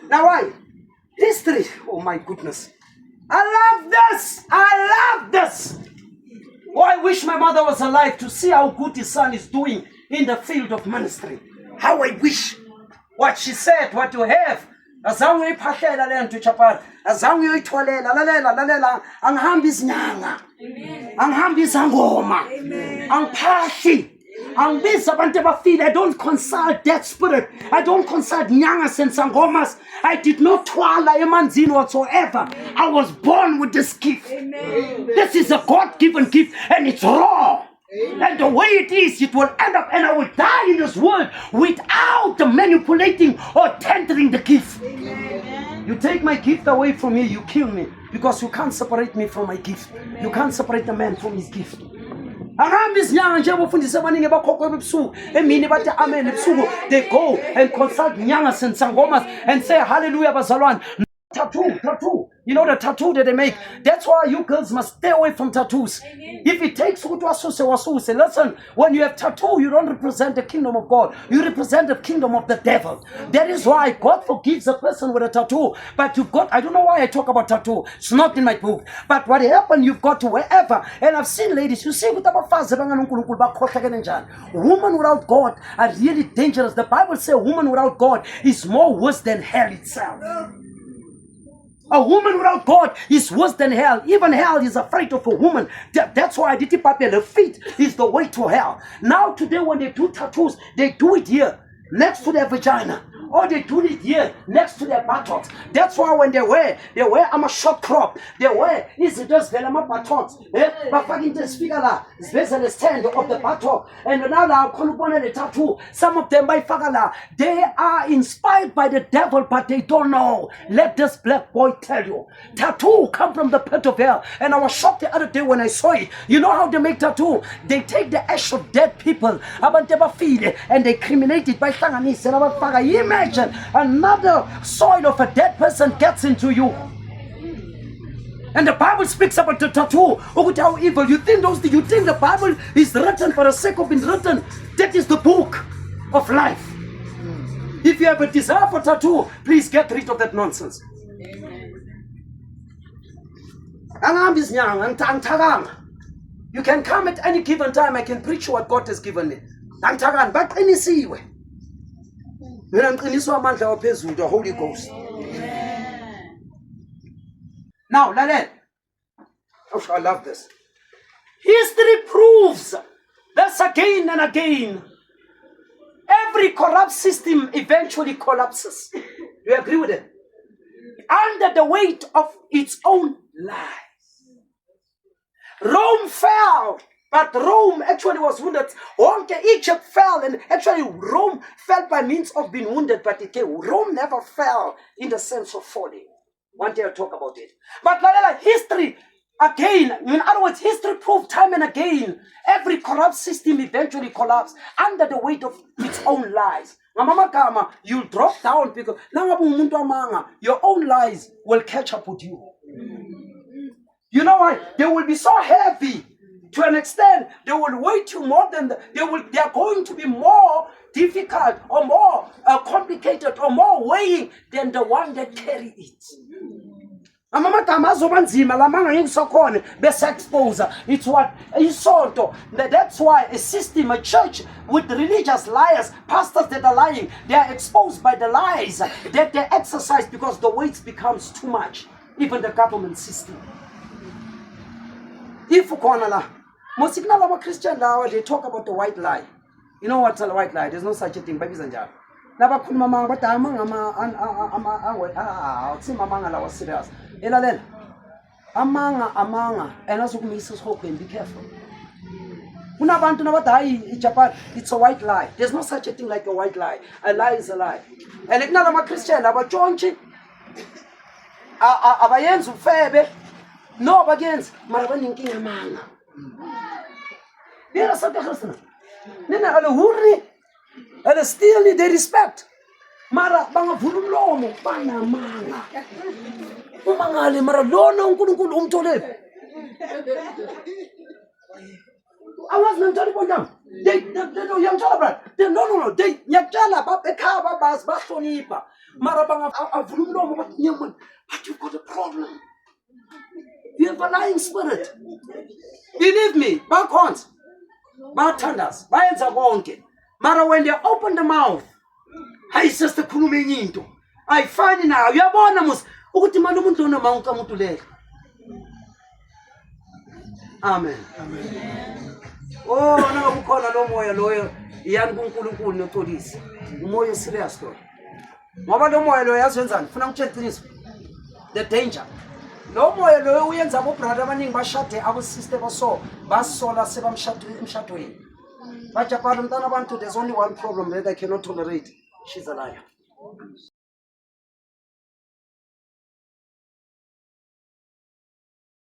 Now why? History. Oh my goodness. I love this. I love this. Oh, I wish my mother was alive to see how good his son is doing in the field of ministry. How I wish. What she said, what you have. Azange uyiphahlela le nto chapala. Azange uyitholela. Lalela. Angihambi izinyanga. Angihambi izangoma. Angiphahli. Angibiza abantu abafile. I don't consult that spirit. I don't consult nyangas and sangomas. I did not twala emanzini whatsoever. I was born with this gift. Amen. This is a God-given gift and it's raw. Amen. And the way it is, it will end up, and I will die in this world without manipulating or tendering the gift. Amen. You take my gift away from me, you kill me, because you can't separate me from my gift. Amen. You can't separate the man from his gift. They go and consult nyangas and sangomas and say hallelujah bazalwan. Tattoo. You know the tattoo that they make. That's why you girls must stay away from tattoos. Amen. If it takes listen, when you have tattoo, you don't represent the kingdom of God. You represent the kingdom of the devil. That is why God forgives a person with a tattoo. But you've got, I don't know why I talk about tattoo. It's not in my book. But what happened, you've got to wherever. And I've seen ladies, you see, women without God are really dangerous. The Bible says a woman without God is more worse than hell itself. A woman without God is worse than hell. Even hell is afraid of a woman. That's why the feet is the way to hell. Now today when they do tattoos, they do it here, next to their vagina. Or they do it here, next to their buttocks. That's why when they wear a short crop. They wear, is just velama buttocks. But fucking the speaker la, especially the stand of the buttock. And another the tattoo. Some of them by fagala, they are inspired by the devil, but they don't know. Let this black boy tell you. Tattoo come from the pit of hell. And I was shocked the other day when I saw it. You know how they make tattoo? They take the ash of dead people, and they criminate it by sanganis and imagine another soil of a dead person gets into you. And the Bible speaks about the tattoo. Oh, how evil. You think the Bible is written for the sake of being written? That is the book of life. If you have a desire for tattoo, please get rid of that nonsense. You can come at any given time. I can preach what God has given me. But any see way. The Holy Ghost. Now, Lalet. Oh, I love this. History proves this again and again. Every corrupt system eventually collapses. Do you agree with it? Under the weight of its own lies. Rome fell. But Rome actually was wounded. Egypt fell, and actually Rome fell by means of being wounded, but Rome never fell in the sense of falling. One day I'll talk about it. But history, again, in other words, history proved time and again, every corrupt system eventually collapsed under the weight of its own lies. You'll drop down because your own lies will catch up with you. You know why? They will be so heavy. To an extent, they will weigh you more than they are going to be more difficult or more complicated or more weighing than the one that carry it. It's what that's why a system, a church with religious liars, pastors that are lying, they are exposed by the lies that they exercise because the weight becomes too much. Even the government system. If most signal of a Christian now, they talk about the white lie. You know what's a white lie? There's no such a thing, babies and jar. Never could mama, but I'm serious. Elalen. Amanga, and also Mrs. Hawking, be careful. It's a white lie. There's no such a thing like a white lie. A lie is a lie. And if not, I'm a Christian, about Johnchi. Abayen's febe. No, against Marabaning Amanga. There are some Christians. Then I hurry. And still they respect. Mara banga vululomo bana manga. Umangale mara lona unkulunkulu umtole. I was not telling them. They don't young chalabra. They no. They yakala baba kaba bas bastonipa. mara avula umlomo bathi nyamani, but you've got a problem. You have a lying spirit. Believe me, bakhonza bathandaza bayenza konke, mara when they open the mouth, hayi sister khuluma enye into ayifani nayo. Uyabona mos ukuthi manje umuntu onomanka umuntu leyo. Amen. Oh, nangabe ukhona lo moya loyo yani kuNkulunkulu noxolisa. Umoya serious lo. Ngoba lo moya lo yazenzani? Ufuna ukutshela iqiniso. The danger. Lo moya lo uyenza abo brother abaningi bashade abo sister baso basola emshadweni. Bajaphala umntana abantu, there's only one problem that I cannot tolerate. She's a liar.